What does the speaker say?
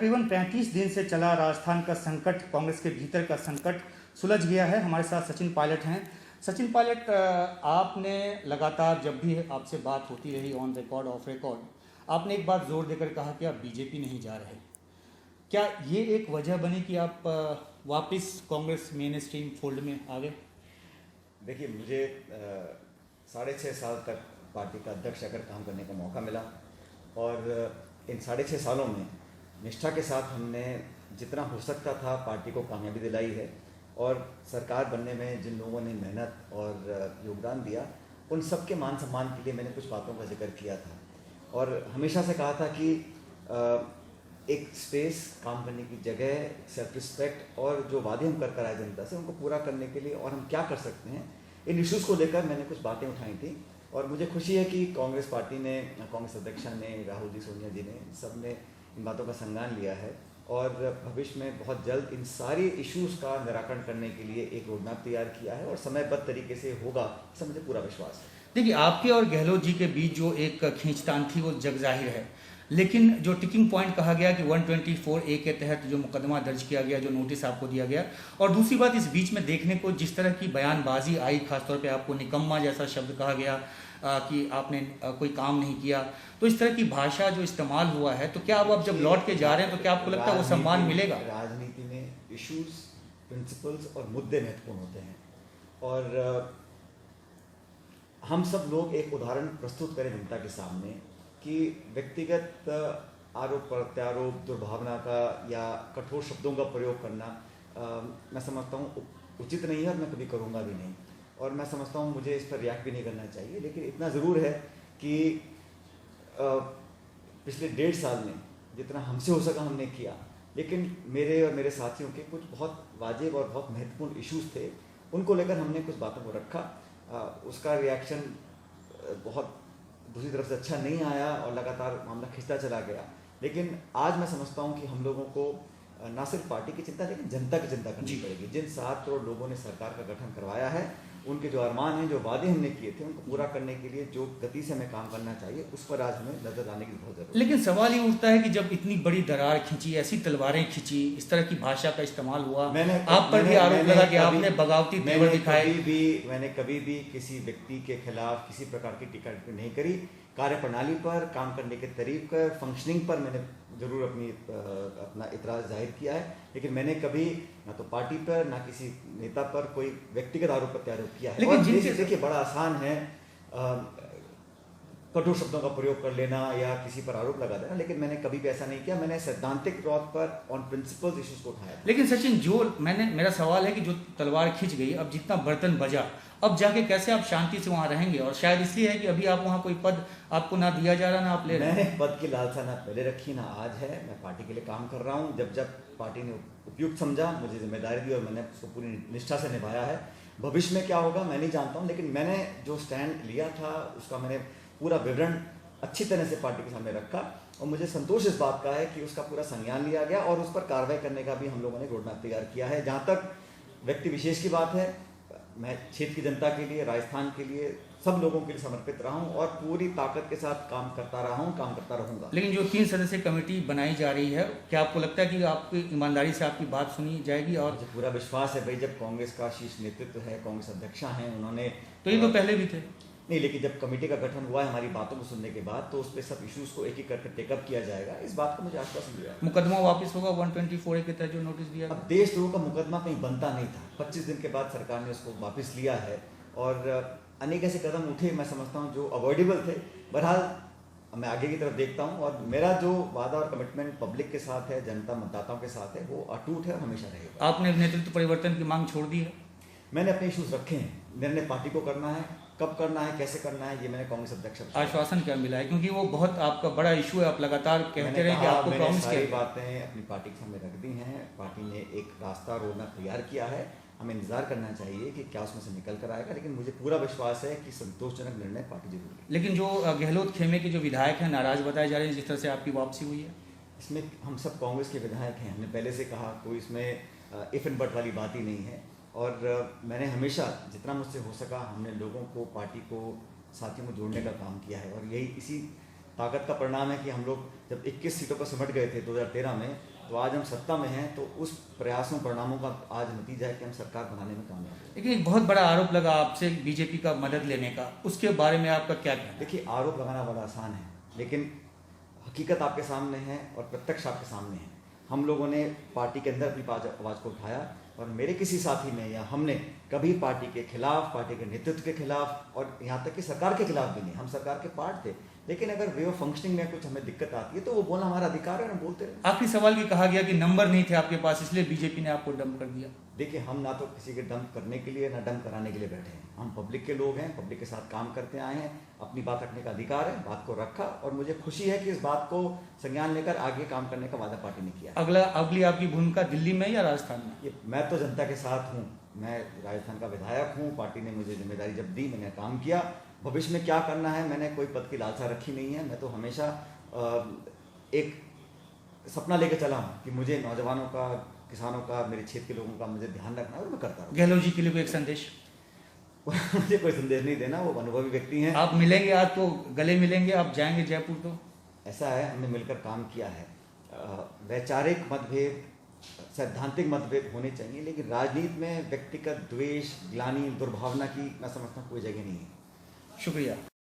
तकरीबन 35 दिन से चला राजस्थान का संकट, कांग्रेस के भीतर का संकट सुलझ गया है। हमारे साथ सचिन पायलट हैं। सचिन पायलट, आपने लगातार जब भी आपसे बात होती रही ऑन रिकॉर्ड ऑफ रिकॉर्ड, आपने एक बात जोर देकर कहा कि आप बीजेपी नहीं जा रहे। क्या ये एक वजह बनी कि आप वापस कांग्रेस मेन स्ट्रीम फोल्ड में आ गए? देखिए, मुझे 6.5 साल तक पार्टी का अध्यक्ष अगर काम करने का मौका मिला और इन 6.5 सालों में निष्ठा के साथ हमने जितना हो सकता था पार्टी को कामयाबी दिलाई है और सरकार बनने में जिन लोगों ने मेहनत और योगदान दिया उन सब के मान सम्मान के लिए मैंने कुछ बातों का जिक्र किया था और हमेशा से कहा था कि एक स्पेस, काम करने की जगह, सेल्फ रिस्पेक्ट और जो वादे हम कर आए जनता से उनको पूरा करने के लिए और हम क्या कर सकते हैं, इन इश्यूज़ को लेकर मैंने कुछ बातें उठाई थी। और मुझे खुशी है कि कांग्रेस पार्टी ने, कांग्रेस अध्यक्षा ने, राहुल जी, सोनिया जी ने, सब ने इन बातों का संज्ञान लिया है और भविष्य में बहुत जल्द इन सारी इश्यूज़ का निराकरण करने के लिए एक रोड मैप तैयार किया है और समयबद्ध तरीके से होगा, इससे मुझे पूरा विश्वास है। देखिए, आपके और गहलोत जी के बीच जो एक खींचतान थी वो जग जाहिर है, लेकिन जो टिकिंग पॉइंट कहा गया कि 124A के तहत जो मुकदमा दर्ज किया गया, जो नोटिस आपको दिया गया, और दूसरी बात इस बीच में देखने को जिस तरह की बयानबाजी आई, खासतौर पे आपको निकम्मा जैसा शब्द कहा गया कि आपने कोई काम नहीं किया, तो इस तरह की भाषा जो इस्तेमाल हुआ है, तो क्या अब जब लौट के जा रहे हैं तो क्या आपको लगता है वो सम्मान मिलेगा? राजनीति में इश्यूज, प्रिंसिपल्स और मुद्दे महत्वपूर्ण होते हैं और हम सब लोग एक उदाहरण प्रस्तुत करें जनता के सामने कि व्यक्तिगत आरोप प्रत्यारोप, दुर्भावना का या कठोर शब्दों का प्रयोग करना मैं समझता हूँ उचित नहीं है और मैं कभी करूँगा भी नहीं और मैं समझता हूँ मुझे इस पर रिएक्ट भी नहीं करना चाहिए। लेकिन इतना ज़रूर है कि पिछले 1.5 साल में जितना हमसे हो सका हमने किया, लेकिन मेरे और मेरे साथियों के कुछ बहुत वाजिब और बहुत महत्वपूर्ण इश्यूज़ थे, उनको लेकर हमने कुछ बातों को रखा। उसका रिएक्शन बहुत दूसरी तरफ से अच्छा नहीं आया और लगातार मामला खिंचता चला गया। लेकिन आज मैं समझता हूँ कि हम लोगों को ना सिर्फ पार्टी की चिंता लेकिन जनता की चिंता करनी पड़ेगी। जिन 7 करोड़ लोगों ने सरकार का गठन करवाया है, उनके जो अरमान हैं, जो वादे हमने किए थे, उनको पूरा करने के लिए जो गति से हमें काम करना चाहिए, उस पर आज हमें नजर आने की बहुत जरूरत है। लेकिन सवाल ये उठता है कि जब इतनी बड़ी दरार खींची, ऐसी तलवारें खींची, इस तरह की भाषा का इस्तेमाल हुआ, आप पर भी आरोप लगा कि आपने बगावती तेवर दिखाए। मैंने कभी भी किसी व्यक्ति के खिलाफ किसी प्रकार की टिप्पणी नहीं करी। कार्यप्रणाली पर, काम करने के तरीके, फंक्शनिंग पर मैंने जरूर अपना इतराज़ जाहिर किया है, लेकिन मैंने कभी ना तो पार्टी पर ना किसी नेता पर कोई व्यक्तिगत आरोप प्रत्यारोप किया है। लेकिन देखिए, बड़ा आसान है कठोर शब्दों का प्रयोग कर लेना या किसी पर आरोप लगा देना, लेकिन मैंने कभी भी ऐसा नहीं किया। मैंने सैद्धांतिक तौर पर ऑन प्रिंसिपल्स इश्यूज को उठाया। लेकिन सचिन, मेरा सवाल है कि जो तलवार खिंच गई, अब जितना बर्तन बजा, अब जाके कैसे आप शांति से वहां रहेंगे? और शायद इसलिए है कि अभी आप वहां कोई पद आपको ना दिया जा रहा, ना आप ले रहे हैं। मैंने पद की लालसा ना पहले रखी ना आज है। मैं पार्टी के लिए काम कर रहा हूँ। जब पार्टी ने उपयुक्त समझा, मुझे जिम्मेदारी दी और मैंने उसको पूरी निष्ठा से निभाया है। भविष्य में क्या होगा मैं नहीं जानता हूँ, लेकिन मैंने जो स्टैंड लिया था उसका मैंने पूरा विवरण अच्छी तरह से पार्टी के सामने रखा और मुझे संतोष इस बात का है कि उसका पूरा संज्ञान लिया गया और उस पर कार्रवाई करने का भी हम लोगों ने रोड मैप तैयार किया है। जहाँ तक व्यक्ति विशेष की बात है, मैं क्षेत्र की जनता के लिए, राजस्थान के लिए, सब लोगों के लिए समर्पित रहा हूँ और पूरी ताकत के साथ काम करता रहा हूँ, काम करता रहूँगा। लेकिन जो 3 सदस्यीय कमेटी बनाई जा रही है, क्या आपको लगता है कि आपकी ईमानदारी से आपकी बात सुनी जाएगी? और मुझे पूरा विश्वास है भाई, जब कांग्रेस का शीर्ष नेतृत्व है, कांग्रेस अध्यक्षा हैं, उन्होंने तो ये तो पहले भी थे नहीं, लेकिन जब कमेटी का गठन हुआ है हमारी बातों को सुनने के बाद, तो उस पर सब इश्यूज को एक एक करके टेकअप किया जाएगा। इस बात का मुझे आश्वासन दिया। मुकदमा वापस होगा 124A के तहत जो नोटिस दिया? अब देशद्रोह का मुकदमा कहीं बनता नहीं था। 25 दिन के बाद सरकार ने उसको वापस लिया है और अनेक ऐसे कदम उठे, मैं समझता हूँ, जो अवॉइडेबल थे। बहरहाल मैं आगे की तरफ देखता हूँ और मेरा जो वादा और कमिटमेंट पब्लिक के साथ है, जनता मतदाताओं के साथ है, वो अटूट है और हमेशा रहेगा। आपने नेतृत्व परिवर्तन की मांग छोड़ दी है? मैंने अपने इश्यूज रखे हैं। निर्णय पार्टी को करना है, कब करना है, कैसे करना है, ये मैंने कांग्रेस अध्यक्ष आश्वासन क्या मिला है? क्योंकि वो बहुत आपका बड़ा इशू है, आप लगातार कहते रहे कि आपको प्रॉमिस किया। सारी बातें अपनी पार्टी के सामने रख दी हैं। पार्टी ने एक रास्ता, रोड मैप तैयार किया है। हमें इंतजार करना चाहिए कि क्या उसमें से निकल कर आएगा, लेकिन मुझे पूरा विश्वास है कि संतोषजनक निर्णय पार्टी जरूर लेगी। लेकिन जो गहलोत खेमे के जो विधायक हैं नाराज बताए जा रहे हैं जिस तरह से आपकी वापसी हुई है? इसमें हम सब कांग्रेस के विधायक हैं, हमने पहले से कहा, कोई इसमें इफ एंड बट वाली बात ही नहीं है। और मैंने हमेशा जितना मुझसे हो सका हमने लोगों को, पार्टी को, साथियों को जोड़ने का काम किया है और यही इसी ताकत का परिणाम है कि हम लोग जब 21 सीटों पर सिमट गए थे 2013 में, तो आज हम सत्ता में हैं, तो उस प्रयासों परिणामों का आज नतीजा है कि हम सरकार बनाने में कामयाब हुए। लेकिन एक बहुत बड़ा आरोप लगा आपसे बीजेपी का मदद लेने का, उसके बारे में आपका क्या कहना है? देखिए, आरोप लगाना बड़ा आसान है, लेकिन हकीकत आपके सामने है और प्रत्यक्ष आपके सामने है। हम लोगों ने पार्टी के अंदर अपनी आवाज़ को उठाया और मेरे किसी साथी ने या हमने कभी पार्टी के खिलाफ, पार्टी के नेतृत्व के खिलाफ और यहाँ तक कि सरकार के खिलाफ भी नहीं, हम सरकार के पार्ट थे, लेकिन अगर वे ऑफ फंक्शनिंग में कुछ हमें दिक्कत आती है तो वो बोलना हमारा अधिकार है, हम बोलते रहे। आखिरी सवाल भी कहा गया कि नंबर नहीं थे आपके पास, इसलिए बीजेपी ने आपको डंप कर दिया। देखिए, हम ना तो किसी के डंप करने के लिए ना डंप कराने के लिए बैठे हैं। हम पब्लिक के लोग हैं, पब्लिक के साथ काम करते आए हैं, अपनी बात रखने का अधिकार है, बात को रखा और मुझे खुशी है कि इस बात को संज्ञान लेकर आगे काम करने का वादा पार्टी ने किया। अगली आपकी भूमिका दिल्ली में या राजस्थान में? ये मैं तो जनता के साथ हूँ, मैं राजस्थान का विधायक हूँ, पार्टी ने मुझे जिम्मेदारी जब दी मैंने काम किया। भविष्य में क्या करना है, मैंने कोई पद की लालसा रखी नहीं है। मैं तो हमेशा एक सपना लेकर चला हूँ कि मुझे नौजवानों का, किसानों का, मेरे क्षेत्र के लोगों का मुझे ध्यान रखना है और मैं करता हूँ। गहलोत जी के लिए कोई एक संदेश? मुझे कोई संदेश नहीं देना, वो अनुभवी व्यक्ति हैं। आप मिलेंगे आज तो गले मिलेंगे, आप जाएंगे जयपुर तो? ऐसा है, हमने मिलकर काम किया है। वैचारिक मतभेद, सैद्धांतिक मतभेद होने चाहिए, लेकिन राजनीति में व्यक्तिगत द्वेष, ग्लानि, दुर्भावना की मैं समझता हूँ कोई जगह नहीं है। शुक्रिया।